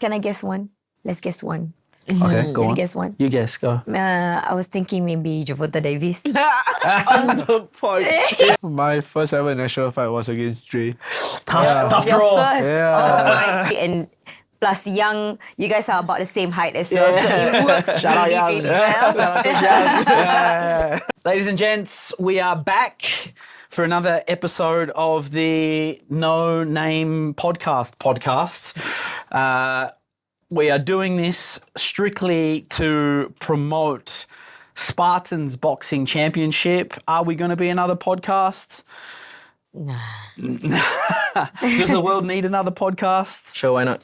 Can I guess one? Let's guess one. Okay, go on. Can I guess one? You guess, go. I was thinking maybe Gervonta Davis. On the point. My first ever national fight was against Dre. Tough Your draw. first. Yeah. Oh my. And plus young, you guys are about the same height as well, so it works Shout out really, Young. really well. Ladies and gents, we are back for another episode of the No Name podcast. We are doing this strictly to promote Spartans Boxing Championship. Are we going to be another podcast? Nah. Does the world need another podcast? Sure, why not?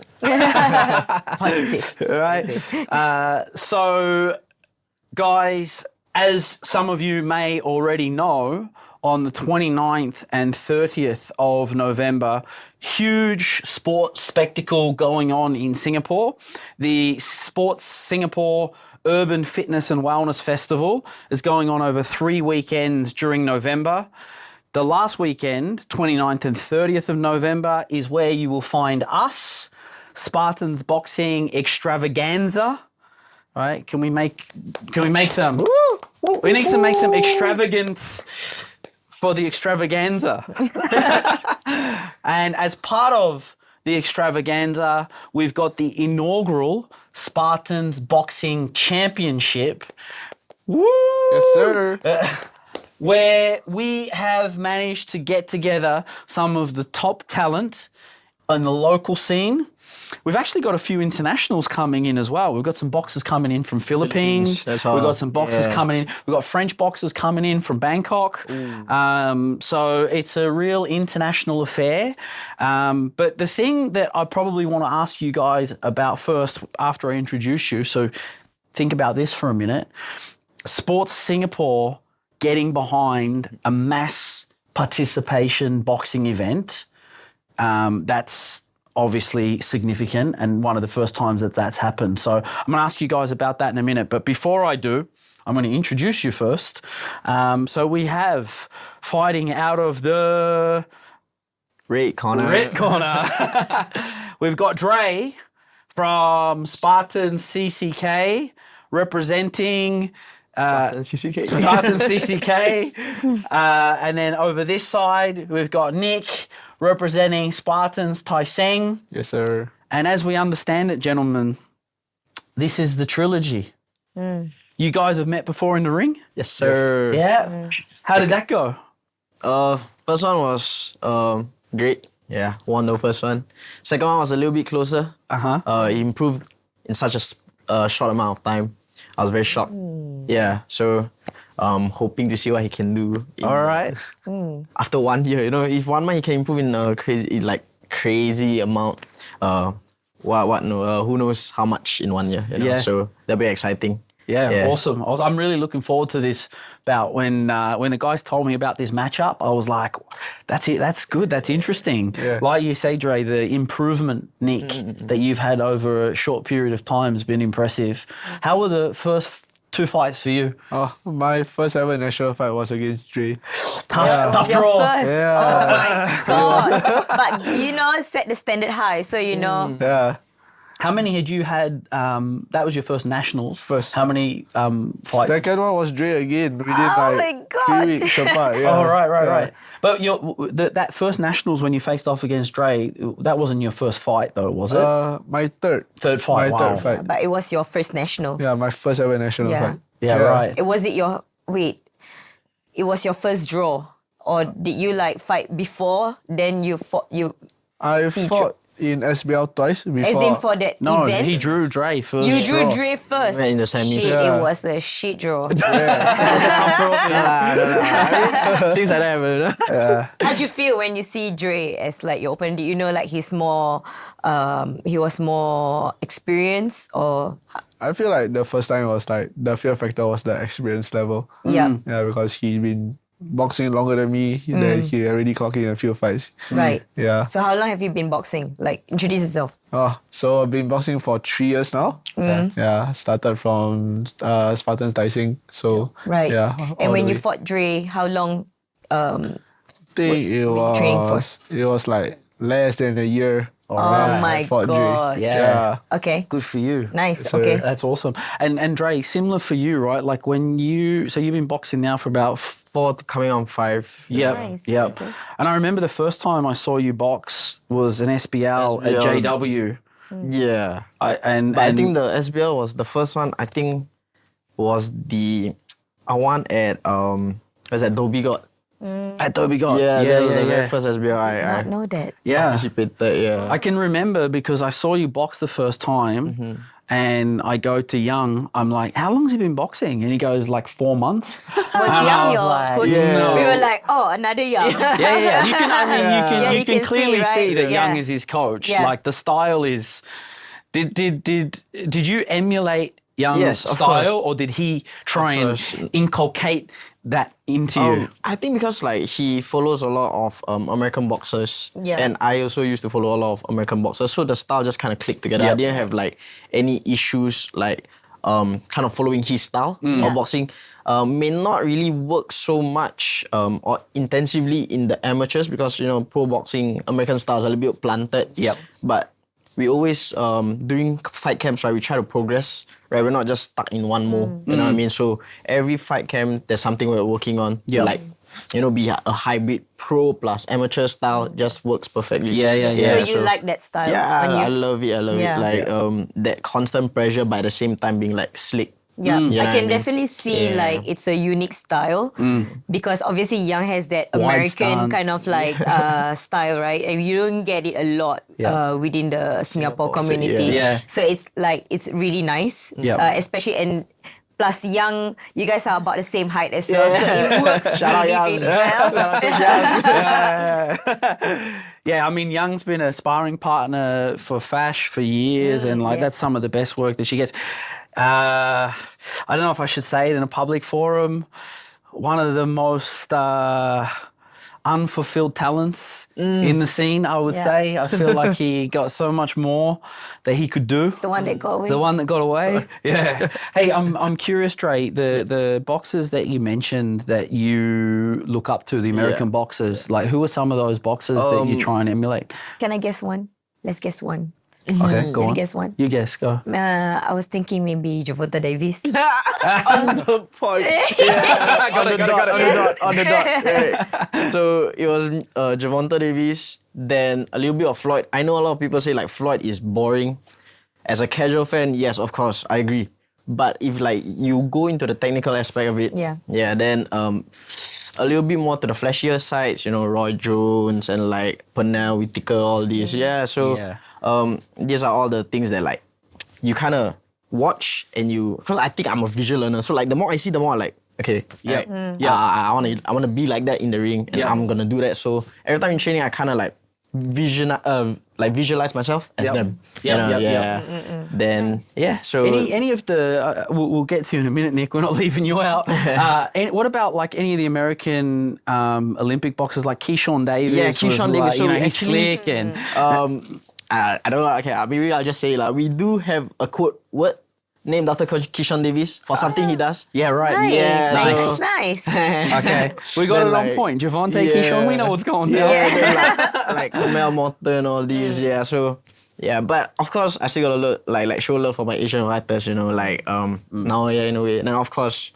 Positive. Right. So, guys, as some of you may already know, on the 29th and 30th of November, huge sports spectacle going on in Singapore. The Sports Singapore Urban Fitness and Wellness Festival is going on over 3 weekends during November. The last weekend, 29th and 30th of November, is where you will find us, Spartans Boxing Extravaganza. Right? Can we make some? We need to make some extravagance for the extravaganza. And as part of the extravaganza, we've got the inaugural Spartans Boxing Championship. Woo! Yes, sir. Where we have managed to get together some of the top talent in the local scene. We've actually got a few internationals coming in as well. We've got some boxers coming in from Philippines. We've got some boxers coming in. We've got French boxers coming in from Bangkok. So it's a real international affair. But the thing that I probably want to ask you guys about first, after I introduce you, so think about this for a minute. Sports Singapore getting behind a mass participation boxing event, that's obviously significant and one of the first times that that's happened. So I'm going to ask you guys about that in a minute. But before I do, I'm going to introduce you first. So we have fighting out of the Red corner. We've got Dre from Spartans CCK representing CCK. Spartans CCK. And then over this side, we've got Nick representing Spartans Tai Seng. Yes, sir. And as we understand it, gentlemen, this is the trilogy. You guys have met before in the ring? Yes, sir. Yeah. How did that go? First one was great. Yeah, won the first one. Second one was a little bit closer. He improved in such a short amount of time. I was very shocked. Yeah, so hoping to see what he can do. All right. After 1 year, if 1 month he can improve in a crazy amount. Who knows how much in 1 year? So that'll be exciting. Yeah, awesome. I'm really looking forward to this bout. When the guys told me about this matchup, I was like, that's it. That's good. That's interesting. Yeah. Like you say, Dre, the improvement, Nick, that you've had over a short period of time has been impressive. How were the first 2 fights for you? My first ever national fight was against Dre. Tough Your draw. first. Yeah. Oh my God. But set the standard high, so Yeah. How many had you had? That was your first nationals. First. How many fights? Second one was Dre again. We did my God. 3 weeks apart. Yeah. Oh, right. But that first nationals when you faced off against Dre, that wasn't your first fight though, was it? My third. Third fight. My third fight. But it was your first national. Yeah, my first ever national fight. Yeah, right. It was your first draw, or did you fight before? Then you fought. I See, fought in SBL twice before. As in for that No, event. he drew Dre first. You drew draw. Dre first. In the semis. Shit, Yeah. it was a shit draw. Things like that happen. How'd you feel when you see Dre as your opponent? Did you know he's more, he was more experienced or? I feel like the first time was the fear factor was the experience level. Yeah. Yeah, because he'd been boxing longer than me. Then he already clocked in a few fights. Right. Yeah. So how long have you been boxing? Introduce yourself. So I've been boxing for 3 years now. Yeah. Started from Spartans Boxing. So Right. yeah. And all when the you way. fought Dre, how long? I think it were you training for? was less than a year Oh my fought Dre. God. Yeah. Okay. Good for you. Nice. So- Okay. That's awesome. And Dre, similar for you, right? Like so you've been boxing now for about 4 coming on 5. Yep, Nice, yep. okay. And I remember the first time I saw you box was an SBL at SBL. JW. Yeah. And But I think the SBL was the first one. I think was the one at was at Dhoby Ghat. at Dhoby Ghat. Yeah, that was the yeah. very first SBL I Not know that. Yeah. participated. Yeah. I can remember because I saw you box the first time and I go to Young, I'm like, how long's he been boxing? And he goes, like 4 months. Was And Young I was your like, coach? no. We were like, oh, another Young. Yeah. You can, I mean, Yeah, you you can can clearly see, see right? that Young Yeah. is his coach. Yeah. Like the style is. Did you emulate Young's Yes, of style, course. or did he try Of and course. inculcate that into you? I think because like he follows a lot of American boxers, Yeah. and I also used to follow a lot of American boxers, so the style just kind of clicked together. I Yep. didn't have like any issues like kind of following his style Yeah. of boxing. May not really work so much or intensively in the amateurs because pro boxing American styles are a little bit planted. Yep. But we always during fight camps, right, we try to progress, right? We're not just stuck in one mold, you know what I mean? So every fight camp there's something we're working on. Yeah. Like be a hybrid pro plus amateur style just works perfectly. Yeah. So you like that style? Yeah, when you, I love it. I love Yeah. it. Like that constant pressure, but at the same time being like slick. Yeah, You know I what can mean? definitely see Yeah. like it's a unique style because obviously Young has that Wide American stance. kind of like style, right? And you don't get it a lot within the Singapore community. Yeah. So it's like it's really nice, Yeah. especially and plus Young, you guys are about the same height as well, so it works Shout out really, Young. really well. Yeah, I mean, Young's been a sparring partner for Fash for years, and like yeah. that's some of the best work that she gets. I don't know if I should say it in a public forum. One of the most unfulfilled talents in the scene, I would Yeah. say. I feel like he got so much more that he could do. It's the one that got away. The one that got away. Yeah. Hey, I'm curious, Dre. The boxers that you mentioned that you look up to, the American boxers. Like, who are some of those boxers that you try and emulate? Can I guess one? Let's guess one. Okay, go Can on. I guess one? You guess. Go. I was thinking maybe Javonta Davis. On the point. Yeah. On the dot. Right. So it was Javonta Davis, then a little bit of Floyd. I know a lot of people say like Floyd is boring. As a casual fan, yes, of course, I agree. But if like you go into the technical aspect of it, then a little bit more to the flashier sides, Roy Jones and like Pernell Whitaker, all these. Yeah, so these are all the things that like you kind of watch and because I think I'm a visual learner, so like the more I see, the more I like, okay, I wanna be like that in the ring, and I'm gonna do that. So every time in training, I kind of like visualize myself as them. Then so Any of the we'll get to in a minute, Nick. We're not leaving you out. What about like any of the American Olympic boxers, like Keyshawn Davis? Yeah, Keyshawn was, Davis. So like, we he's actually- slick and I don't know. Okay, maybe I'll just say like we do have a quote word named after Keyshawn Davis for something he does. yeah, right. Nice, Yeah, nice, so- nice. Okay, we got Then, it on like, point. Javonte, Keyshawn, we know what's going down. Like Kamel Morton, all these. Yeah, so but of course I still gotta look like show love for my Asian fighters. Now in a way. And then of course,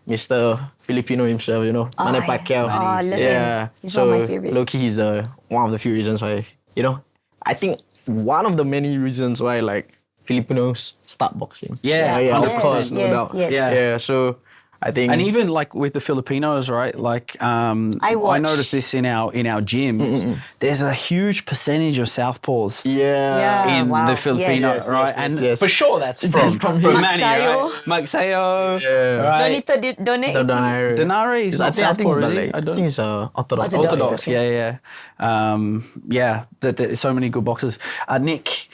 Mr. Filipino himself. Manny yeah. Pacquiao. Oh, I love him. He's so one of my favorite. low-key, he's one of the few reasons why I think one of the many reasons why like Filipinos start boxing. Yeah, of 100%. course, no doubt. Yes. Yeah. So I think And even like with the Filipinos, right? Like I watch. noticed this in our gyms. There's a huge percentage of southpaws Yeah. in wow. the Filipino, Yes. right? yes, and yes. for sure that's from Manny, right? Magseo, right? Donito Done is he? Denari is not Southpaw, is he? I think it's orthodox. Orthodox. Orthodox, yeah. There's so many good boxers. Nick,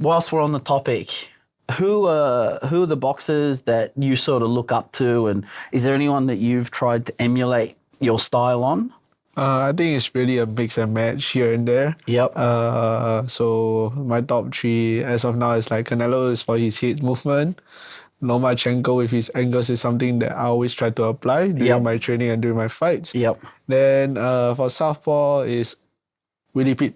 whilst we're on the topic, who are the boxers that you sort of look up to, and is there anyone that you've tried to emulate your style on? I think it's really a mix and match here and there. Yep. So my top 3 as of now is like Canelo is for his hit movement. Lomachenko with his angles is something that I always try to apply during my training and during my fights. Yep. Then for southpaw is Willie Pitt.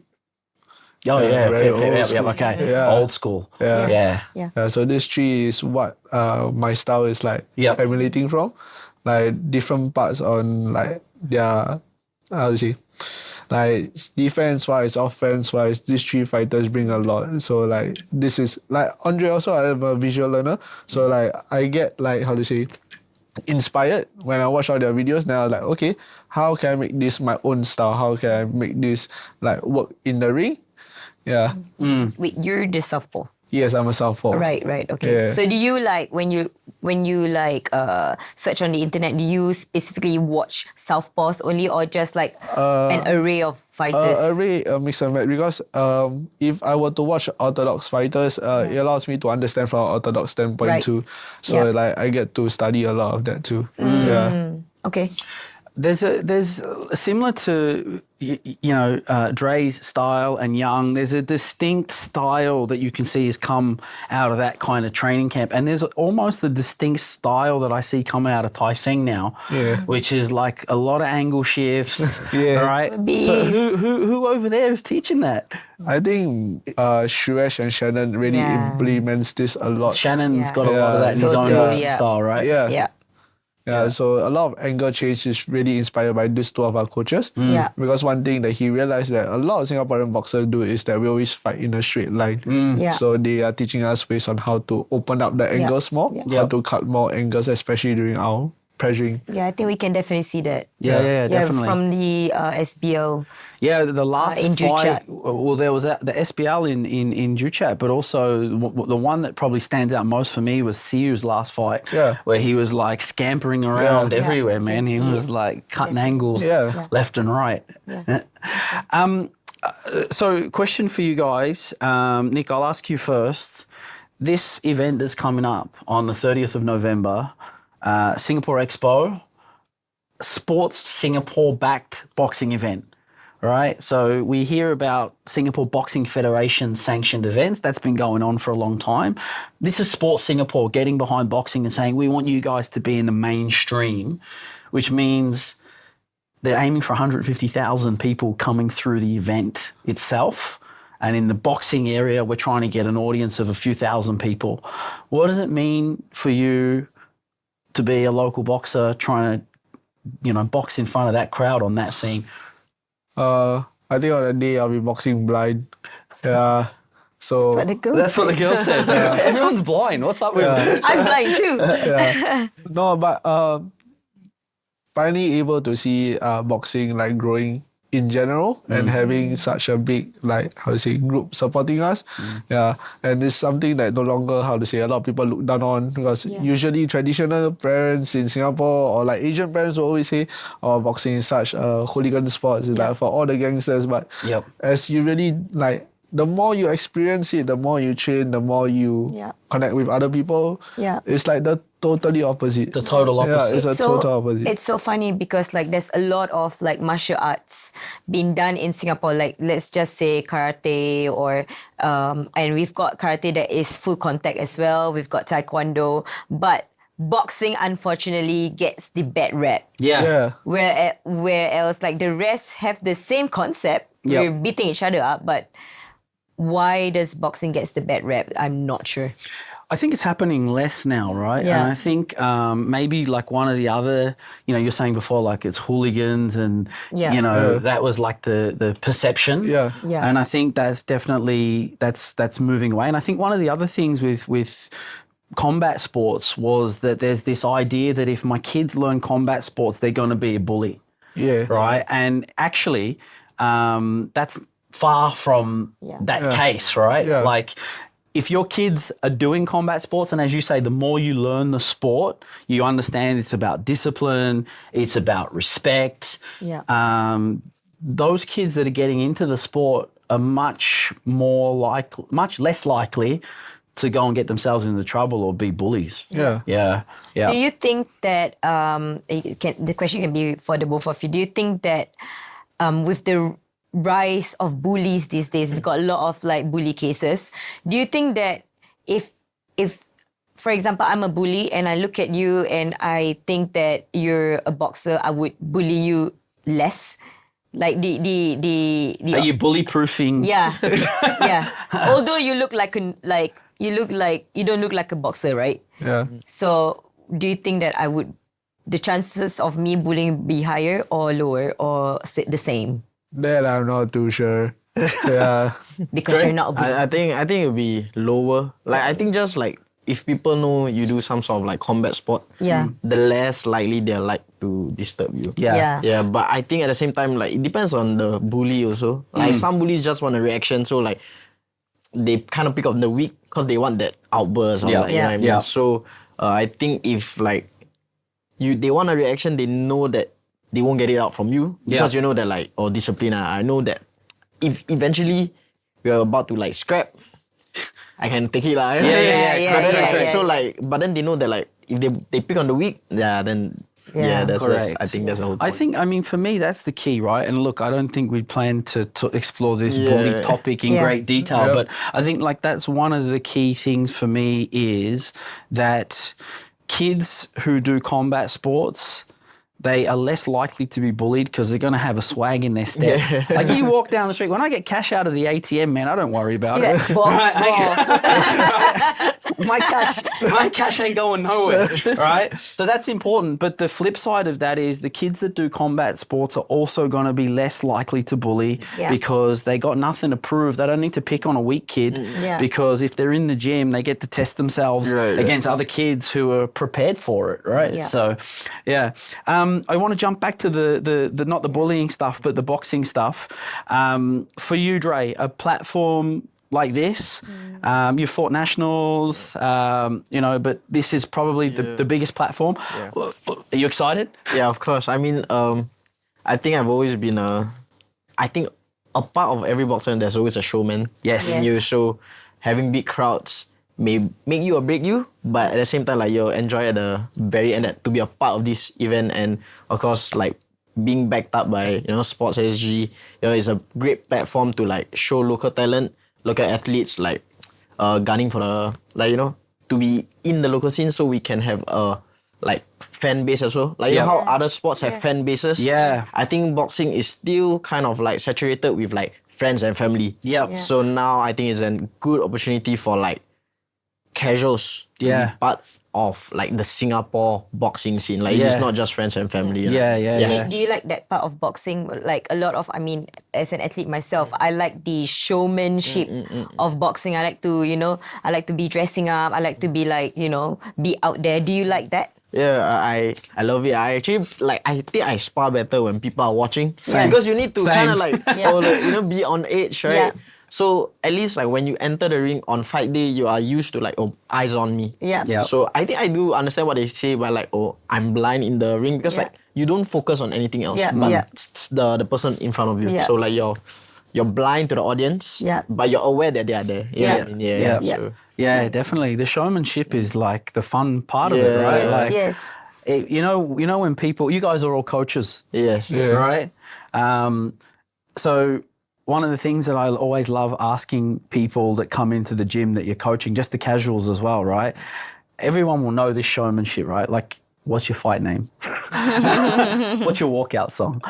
Oh yeah, very okay, old yeah, school. okay, Yeah. old school. Yeah. Yeah. Yeah. So this tree is what my style is like Yep. emulating from, like different parts on like their how to say, like defense wise, offense wise. These three fighters bring a lot. So like this is like Andre also. I am a visual learner, so like I get like how to say, inspired when I watch all their videos. Now like okay, how can I make this my own style? How can I make this like work in the ring? Yeah. Wait, you're the southpaw. Yes, I'm a southpaw. Right. Okay. Yeah. So do you like when you like search on the internet? Do you specifically watch southpaws only, or just like an array of fighters? Array, mix and match, because if I were to watch orthodox fighters, it allows me to understand from an orthodox standpoint Right. too. So Yeah. like I get to study a lot of that too. Yeah. Okay. There's similar to Dre's style and Young. There's a distinct style that you can see has come out of that kind of training camp, and there's almost a distinct style that I see coming out of Tai Seng now, which is like a lot of angle shifts. Yeah. Right. Beef. So who over there is teaching that? I think Suresh and Shannon really Yeah. implements this a lot. Shannon's Yeah. got a lot of that in So his own do, boxing yeah. style, right? Yeah. Yeah. So a lot of angle change is really inspired by these two of our coaches. Yeah. Because one thing that he realized that a lot of Singaporean boxers do is that we always fight in a straight line. Yeah. So they are teaching us ways on how to open up the angles more, Yeah. how to cut more angles, especially during our pressuring. Yeah, I think we can definitely see that. Yeah, definitely. From the SBL. Yeah, the last in fight, Juchat. well, there was the SBL in Juchat, but also the one that probably stands out most for me was Siu's last fight, where he was like scampering around Yeah. everywhere, man. He Can see was it. like cutting angles left and right. Yeah. So, question for you guys, Nick, I'll ask you first. This event is coming up on the 30th of November, Singapore Expo, Sports Singapore-backed boxing event. Right, so we hear about Singapore Boxing Federation sanctioned events. That's been going on for a long time. This is Sports Singapore getting behind boxing and saying, we want you guys to be in the mainstream, which means they're aiming for 150,000 people coming through the event itself. And in the boxing area, we're trying to get an audience of a few thousand people. What does it mean for you to be a local boxer trying to, box in front of that crowd on that scene? I think on the day I'll be boxing blind. Yeah. So That's what the girl said. That's what the girl said. Everyone's blind. What's up with it? I'm blind too. no, but finally able to see boxing like growing in general and having such a big group supporting us. Yeah. And it's something that no longer a lot of people look down on, because usually traditional parents in Singapore or like Asian parents will always say, oh, boxing is such a hooligan sport. It's like for all the gangsters. But as you really the more you experience it, the more you train, the more you connect with other people. Yeah. It's like the totally opposite. The total opposite. Yeah, it's a total opposite. It's so funny because there's a lot of martial arts being done in Singapore. Like let's just say karate or and we've got karate that is full contact as well. We've got taekwondo, but boxing unfortunately gets the bad rap. Yeah. Where else the rest have the same concept. We're beating each other up, but why does boxing gets the bad rap? I'm not sure. I think it's happening less now, right? Yeah. And I think maybe one of the other, you're saying before, it's hooligans and, that was the perception. Yeah. Yeah. And I think that's definitely, that's moving away. And I think one of the other things with combat sports was that there's this idea that if my kids learn combat sports, they're going to be a bully. Yeah. Right? And actually, that's far from that case, right? Yeah. If your kids are doing combat sports, and as you say, the more you learn the sport, you understand it's about discipline, it's about respect. Yeah. Those kids that are getting into the sport are much less likely to go and get themselves into trouble or be bullies. Yeah. Yeah. Do you think that the question can be for the both of you? Do you think that with the rise of bullies these days, we've got a lot of bully cases. Do you think that if for example I'm a bully and I look at you and I think that you're a boxer, I would bully you less? Like the Are you bully proofing? yeah, yeah. Although you look like you don't look like a boxer, right? Yeah. So do you think that the chances of me bullying be higher or lower or the same? That I'm not too sure. Yeah. Because you're not a bully. I think it'll be lower. Like I think just like if people know you do some sort of like combat sport, Yeah. the less likely they're like to disturb you. Yeah. Yeah, but I think at the same time, like it depends on the bully also. Like some bullies just want a reaction, so like they kind of pick up the weak because they want that outburst or like, you know what I mean? Yeah. So I think if like they want a reaction, they know that they won't get it out from you because you know that like, oh, discipline, I know that if eventually we're about to like scrap, I can take it lah. Yeah. So like, but then they know that like if they pick on the weak, then that's I think that's the whole point. I mean, for me, that's the key, right? And look, I don't think we plan to explore this bully topic in great detail, but I think like that's one of the key things for me is that kids who do combat sports, they are less likely to be bullied because they're going to have a swag in their step. Like you walk down the street, when I get cash out of the ATM, man, I don't worry about it. Box My cash ain't going nowhere, right? So that's important. But the flip side of that is the kids that do combat sports are also going to be less likely to bully because they got nothing to prove. They don't need to pick on a weak kid because if they're in the gym, they get to test themselves against other kids who are prepared for it, right? Yeah. So, yeah. I want to jump back to the not the bullying stuff, but the boxing stuff. For you, Dre, a platform like this, you fought nationals, but this is probably the biggest platform. Yeah. Are you excited? Yeah, of course. I mean, I think I've always been I think a part of every boxer, there's always a showman. Yes. In you, so having big crowds may make you or break you, but at the same time, like you'll enjoy at the very end to be a part of this event, and of course, like being backed up by Sports SG, is a great platform to like show local talent, local athletes, like gunning for the to be in the local scene, so we can have a like fan base as well. Like you know how other sports have fan bases. Yeah, I think boxing is still kind of like saturated with like friends and family. Yeah. So now I think it's a good opportunity for like casuals to be part of like the Singapore boxing scene. Like it's not just friends and family. Do you like that part of boxing? Like a lot of, I mean, as an athlete myself, I like the showmanship of boxing. I like to, I like to be dressing up. I like to be like, be out there. Do you like that? Yeah, I love it. I actually I think I spar better when people are watching because you need to kind of like be on edge, right? Yeah. So at least like when you enter the ring on fight day, you are used to like, oh, eyes on me. Yeah. So I think I do understand what they say by like, oh, I'm blind in the ring because like you don't focus on anything else, but it's the person in front of you. Yeah. So like you're blind to the audience, but you're aware that they are there. You know what I mean? So, definitely. The showmanship is like the fun part of it, right? Like, Yes. You know when people, you guys are all coaches, yes, right? So one of the things that I always love asking people that come into the gym that you're coaching, just the casuals as well, right? Everyone will know this showmanship, right? Like, what's your fight name? What's your walkout song?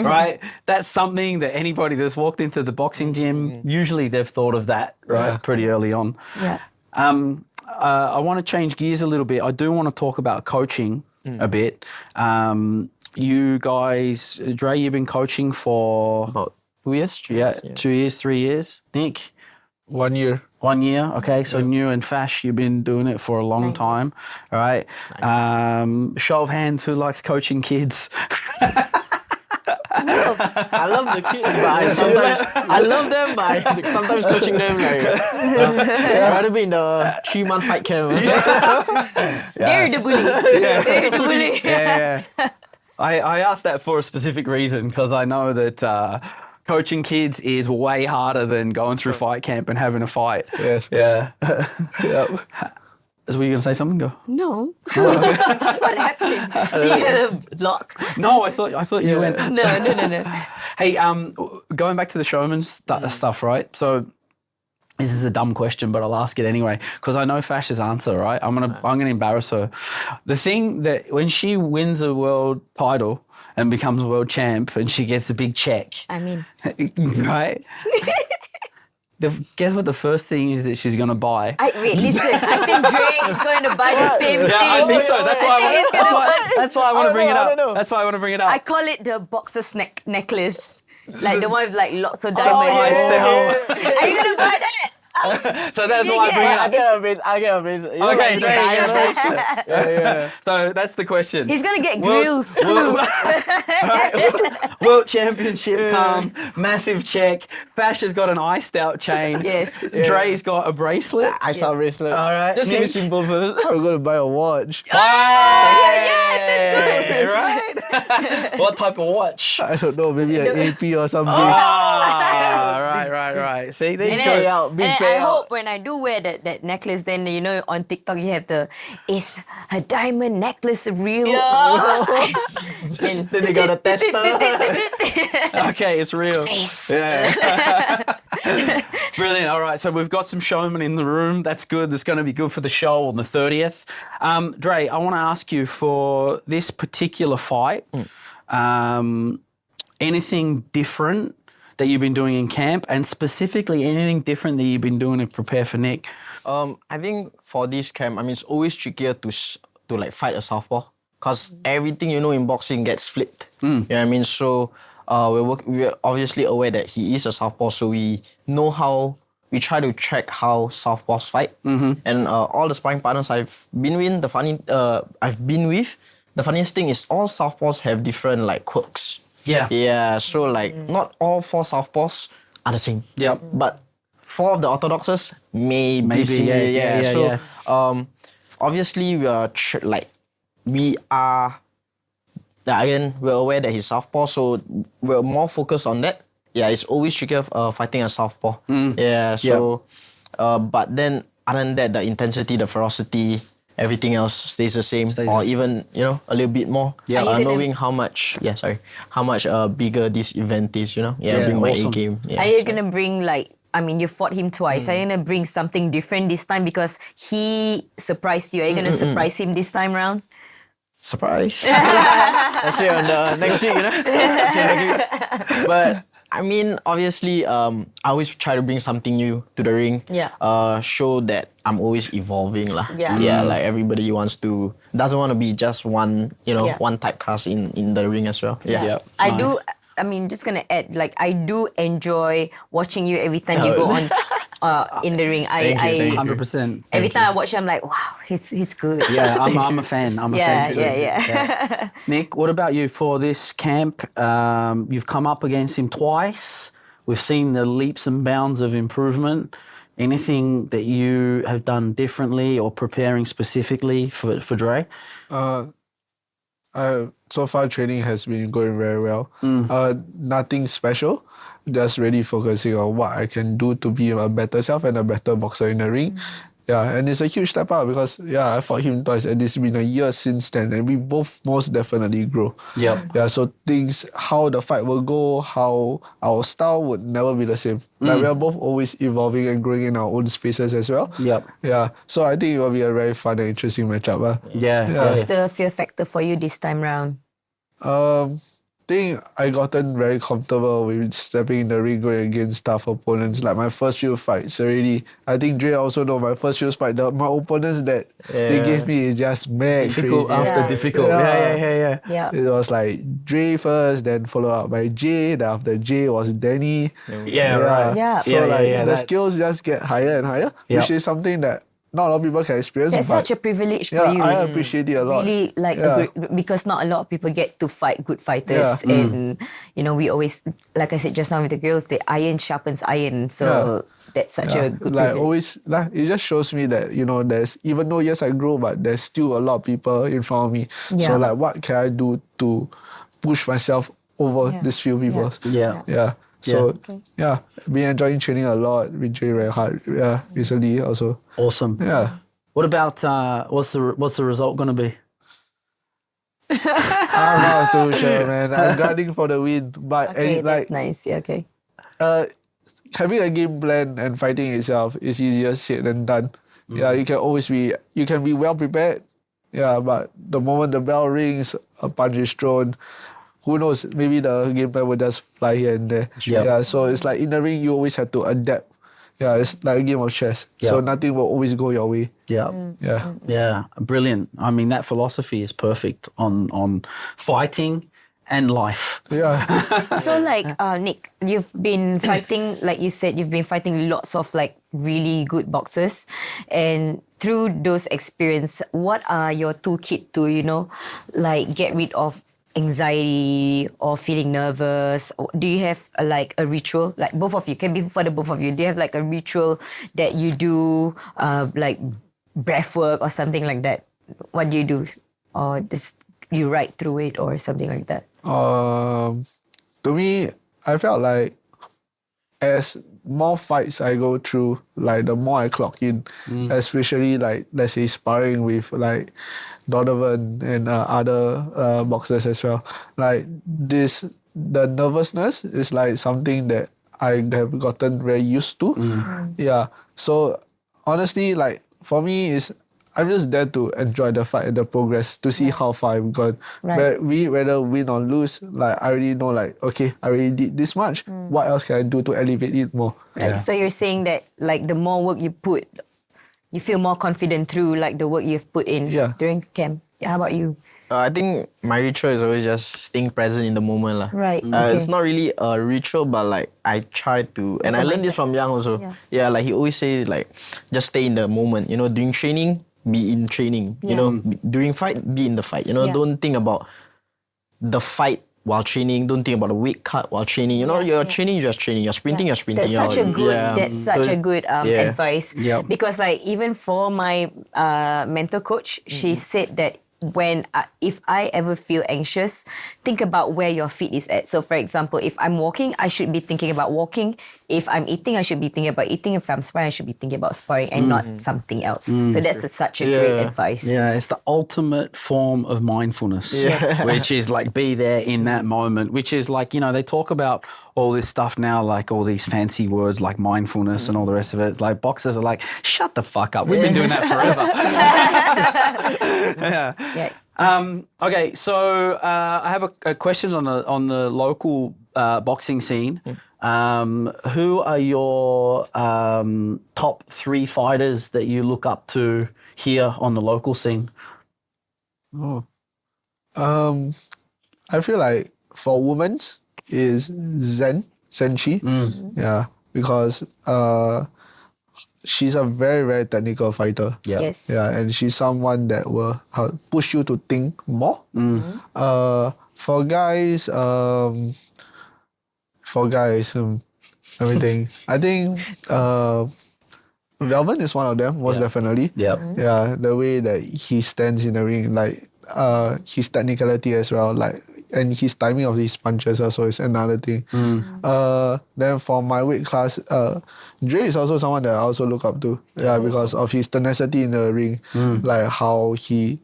Right? That's something that anybody that's walked into the boxing gym, usually they've thought of that, right? Pretty early on. Yeah. I want to change gears a little bit. I do want to talk about coaching a bit. You guys, Dre, you've been coaching for... about 2 years? 2 years, 3 years. Nick? 1 year. 1 year, okay. So you and Fash, you've been doing it for a long time, all right? Show of hands, who likes coaching kids? I love the kids, but I love them, but sometimes coaching them like I'd rather be in the 3-month fight camp. They're the bully. They're the bully. Yeah. I asked that for a specific reason because I know that coaching kids is way harder than going through fight camp and having a fight. Yes. Yeah. Yep. Were you going to say something? Go. No. What happened? You had a block. No, I thought you went. No. Hey, going back to the showman stuff, right? So This is a dumb question, but I'll ask it anyway because I know Fash's answer, right? I'm gonna embarrass her. The thing that when she wins a world title and becomes a world champ and she gets a big check, I mean, right? Guess what the first thing is that she's gonna buy? wait, listen. I think Dre is going to buy the same thing. Yeah, I think so. That's why I want to bring it I up. don't know. That's why I want to bring it up. I call it the boxer's necklace. Like the one with like lots of diamonds. Oh, it's the whole. Are you gonna buy that? So that's why I bring it I up. get a bit. Okay, yeah. So that's the question. He's gonna get grilled. World Championship comes, massive check. Fash has got an iced out chain. Yes. Dre's got a bracelet. I saw a bracelet. All right. Just keep Nick? it simple first. I'm gonna buy a watch. Right? What type of watch? I don't know, maybe an AP or something. Right. See, there you And go. then, out, big and I payout. hope when I do wear that necklace, then you know on TikTok you have is her diamond necklace real? Then they got a tester. Okay, it's real. Yeah. Brilliant. All right, so we've got some showmen in the room. That's good. That's going to be good for the show on the 30th. Dre, I want to ask you for this particular fight, anything different that you've been doing in camp, and specifically anything different that you've been doing to prepare for Nick? I think for this camp, I mean, it's always trickier to like fight a southpaw because everything you know in boxing gets flipped. You know what I mean? So we're obviously aware that he is a southpaw, so we know how. We try to track how southpaws fight, and all the sparring partners I've been with, the funniest thing is all southpaws have different like quirks. Yeah. So like not all 4 southpaws are the same. Yep. But 4 of the orthodoxes may be similar. yeah. So obviously we're aware that he's southpaw, so we're more focused on that. Yeah, it's always trickier fighting a southpaw. Yeah. So, but then other than that, the intensity, the ferocity, everything else stays the same, or even a little bit more. Yeah. Knowing how much bigger this event is. Bring my awesome. A game. Yeah, Are you gonna bring you fought him twice. Are you gonna bring something different this time because he surprised you? Are you gonna surprise him this time round? Surprise. Let's see on the next week, But I mean, obviously, I always try to bring something new to the ring. Yeah. Show that I'm always evolving, lah. Yeah. Yeah. Like everybody doesn't want to be just one, one typecast in the ring as well. Yeah. Yep. I mean, just gonna add, I do enjoy watching you every time you go on in the ring. Thank you. 100%. Every time I watch you, I'm like, wow, he's good. Yeah, I'm a fan. I'm a fan too. Yeah. Nick, what about you for this camp? You've come up against him twice. We've seen the leaps and bounds of improvement. Anything that you have done differently or preparing specifically for Dre? So far, training has been going very well. Nothing special, just really focusing on what I can do to be a better self and a better boxer in the ring. Yeah, and it's a huge step up because, I fought him twice and it's been a year since then and we both most definitely grow. Yep. Yeah, so how the fight will go, how our style would never be the same. Like we are both always evolving and growing in our own spaces as well. Yep. Yeah, so I think it will be a very fun and interesting matchup. Yeah. What's the fear factor for you this time round? I think I gotten very comfortable with stepping in the ring going against tough opponents. Like my first few fights already. I think Dre also know my first few fights. My opponents that they gave me is just mad Difficult crazy. after Yeah. difficult. Yeah. Yeah. It was like Dre first, then followed up by Jay. Then after Jay was Danny. Yeah, right. Yeah. So Yeah, the that's- skills just get higher and higher, Yeah. which is something that not a lot of people can experience. That's but such a privilege for yeah, you. I appreciate it a lot. Really because not a lot of people get to fight good fighters, and we always, like I said just now with the girls, the iron sharpens iron, so that's such a good like privilege. always, it just shows me that there's, even though yes I grow, but there's still a lot of people in front of me. Yeah. So what can I do to push myself over these few people? Yeah. So been enjoying training a lot. Been training very hard. Yeah, recently also. Awesome. Yeah. What about what's the result going to be? I'm not too sure, man. I'm gunning for the win, but Okay, and, that's nice. Yeah, okay. having a game plan and fighting itself is easier said than done. Yeah, you can be well prepared. Yeah, but the moment the bell rings, a punch is thrown. Who knows? Maybe the game plan will just fly here and there. Yeah, so it's like in the ring, you always have to adapt. Yeah, it's like a game of chess. So nothing will always go your way. Yeah. Yeah. Brilliant. I mean, that philosophy is perfect on fighting and life. Yeah. So like Nick, you've been fighting, like you said, you've been fighting lots of like really good boxers, and through those experience, what are your toolkit to, you know, like get rid of anxiety or feeling nervous? Or do you have like a ritual, like both of you, can be for the both of you, do you have like a ritual that you do, like breath work or something like that? What do you do? Or just you ride through it or something like that? To me, I felt like as more fights I go through, like the more I clock in, especially like, let's say, sparring with like Donovan and other boxers as well. Like the nervousness is like something that I have gotten very used to. Yeah. So honestly, like for me, I'm just there to enjoy the fight and the progress, to see how far I've gone. Right. But whether win or lose, like I already know, like, okay, I already did this much. What else can I do to elevate it more? Right. So you're saying that like the more work you put, you feel more confident through like the work you've put in during camp. Yeah, how about you? I think my ritual is always just staying present in the moment lah. Right. It's not really a ritual, but like I try to, and I learned this from Yang also. Yeah, like he always say like, just stay in the moment. You know, during training, be in training. You know, during fight, be in the fight. You know, don't think about the fight while training. Don't think about the weight cut while training. You know, you're training, you're just training. You're sprinting, you're sprinting. That's such a good advice. Yep. Because like even for my mentor coach, she said that when if I ever feel anxious, think about where your feet is at. So for example, if I'm walking, I should be thinking about walking. If I'm eating, I should be thinking about eating. If I'm sparring, I should be thinking about sparring and not something else. So that's such a great advice. Yeah, it's the ultimate form of mindfulness, which is like be there in that moment, which is like, you know, they talk about all this stuff now, like all these fancy words like mindfulness and all the rest of it. It's like boxers are like, shut the fuck up. We've been doing that forever. Okay, so I have a question on the local boxing scene. Who are your top 3 fighters that you look up to here on the local scene? I feel like for women is Zenchi. Yeah, because she's a very, very technical fighter. Yes. Yeah, and she's someone that will push you to think more. For guys, let me think. I think Velvin is one of them, most definitely. Yeah, the way that he stands in the ring, like his technicality as well, like, and his timing of his punches also is another thing. Then for my weight class, Dre is also someone that I also look up to. Yeah, because of his tenacity in the ring, like how he,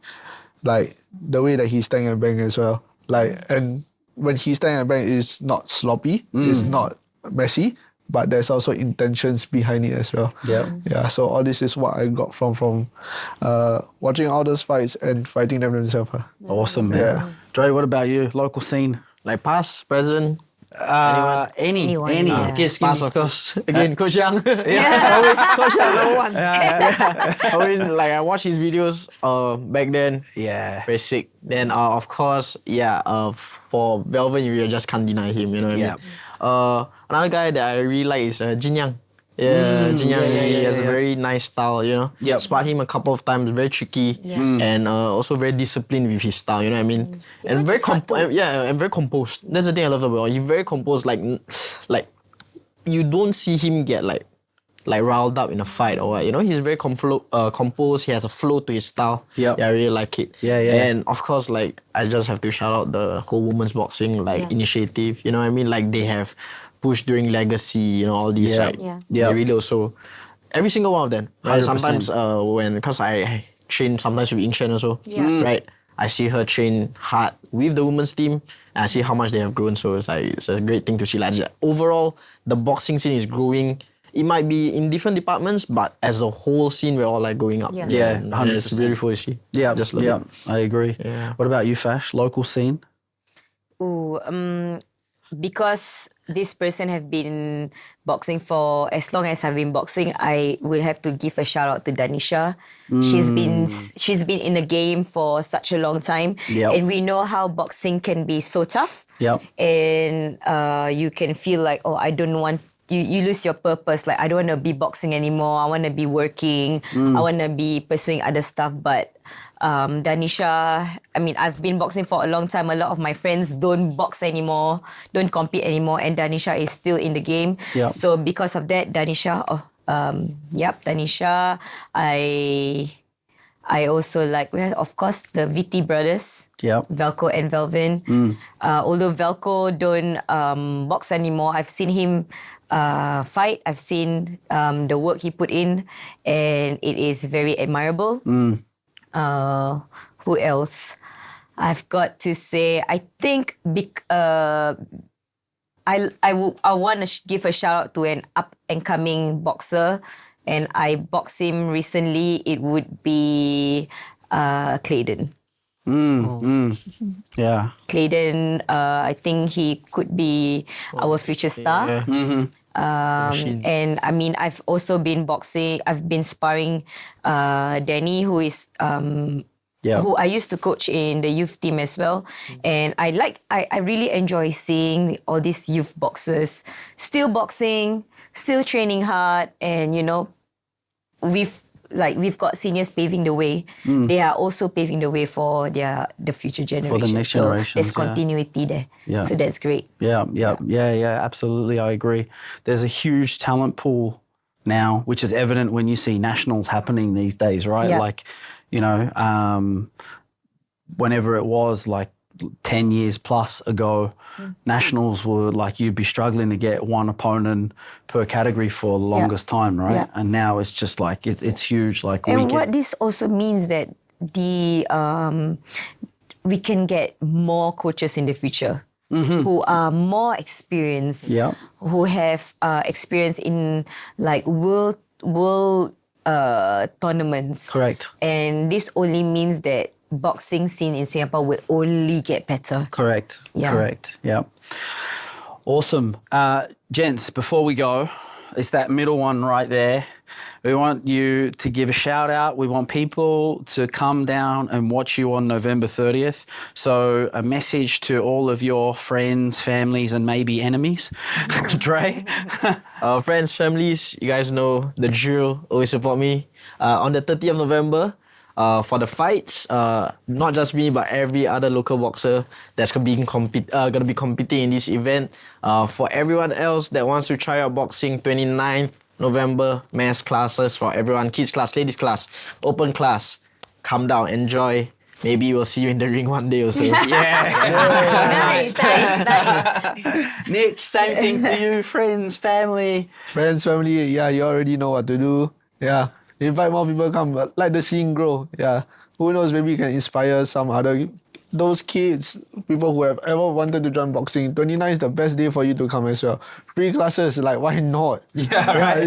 like the way that he stand and bang as well. Like, and when he stand and bang, it's not sloppy, it's not messy, but there's also intentions behind it as well. Yeah. So all this is what I got from watching all those fights and fighting them themselves. Awesome, man. Yeah. Dre, what about you? Local scene? Like past, present, Anyone. Yes, past, of course. Again, Coach Yang. Always Coach Yang, number one. I mean, like I watched his videos back then. Very sick. Then of course, for Velvin, you just can't deny him. You know what I mean? Another guy that I really like is Jin Yang. Jin Yang, he has a very nice style, you know. Sparred him a couple of times, very tricky, and also very disciplined with his style, you know what I mean? And very and very composed. That's the thing I love about him. He's very composed, like you don't see him get like riled up in a fight or what, you know. He's very composed. He has a flow to his style. I really like it. And of course, like I just have to shout out the whole women's boxing initiative. You know what I mean? Like they have pushed during legacy, you know, all these, right? They really also, every single one of them, right? 100%. Sometimes because I train sometimes with Ying Shen also, right? I see her train hard with the women's team, and I see how much they have grown. So it's a great thing to see. Like overall, the boxing scene is growing. It might be in different departments, but as a whole scene, we're all like going up. Yeah, and 100%. it's beautiful to see. Yeah, just love it. I agree. Yeah. What about you, Fash? Local scene? Ooh, because this person have been boxing for as long as I've been boxing, I will have to give a shout out to Danisha. She's been in the game for such a long time, and we know how boxing can be so tough. And you can feel like, oh, I don't want. You lose your purpose. Like, I don't want to be boxing anymore. I want to be working. I want to be pursuing other stuff. But Danisha, I mean, I've been boxing for a long time. A lot of my friends don't box anymore, don't compete anymore. And Danisha is still in the game. So because of that, Danisha, Danisha, I also like, well, of course, the VT brothers, Velko and Velvin. Although Velko don't box anymore, I've seen him fight. I've seen the work he put in, and it is very admirable. Who else? I've got to say, I think I want to give a shout out to an up and coming boxer. And I boxed him recently. It would be Clayden. Yeah. Clayden, I think he could be our future star. And I mean, I've also been boxing. I've been sparring Danny, who is who I used to coach in the youth team as well. And I really enjoy seeing all these youth boxers still boxing, still training hard, and you know, we've got seniors paving the way. They are also paving the way for the future generation. For the next generation. So there's continuity there. So that's great. Yeah, absolutely. I agree. There's a huge talent pool now, which is evident when you see nationals happening these days, right? Like, you know, whenever it was like 10 years plus ago, nationals were like, you'd be struggling to get one opponent per category for the longest time, right? And now it's just like, it's huge. Like, and what this also means that we can get more coaches in the future who are more experienced, who have experience in like world tournaments. Correct. And this only means that boxing scene in Singapore will only get better. Correct. Yeah. Awesome. Gents, before we go, it's that middle one right there. We want you to give a shout out. We want people to come down and watch you on November 30th. So a message to all of your friends, families, and maybe enemies. Dre? Friends, families, you guys know the drill. Always support me. On the 30th of November, for the fights, not just me, but every other local boxer that's going to be competing in this event. For everyone else that wants to try out boxing, 29th November, mass classes for everyone. Kids class, ladies class, open class. Come down, enjoy. Maybe we'll see you in the ring one day or so. Nice. Nick, same thing for you. Friends, family. Friends, family, yeah, you already know what to do. Yeah. Invite more people come, let the scene grow. Yeah. Who knows, maybe you can inspire some other, those kids, people who have ever wanted to join boxing. 29 is the best day for you to come as well. Free classes, like, why not? It's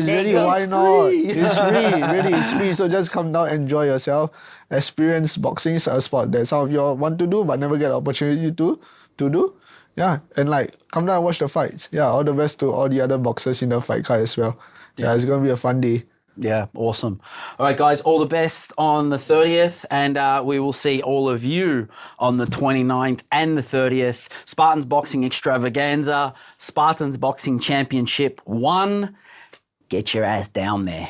really, why not? It's free, really, it's free. So just come down, enjoy yourself. Experience boxing is a sport that some of you all want to do, but never get the opportunity to do. Yeah, and like, come down and watch the fights. Yeah, all the best to all the other boxers in the fight card as well. Yeah, it's going to be a fun day. Yeah, awesome. All right, guys, all the best on the 30th, and we will see all of you on the 29th and the 30th. Spartans Boxing Extravaganza, Spartans Boxing Championship 1. Get your ass down there.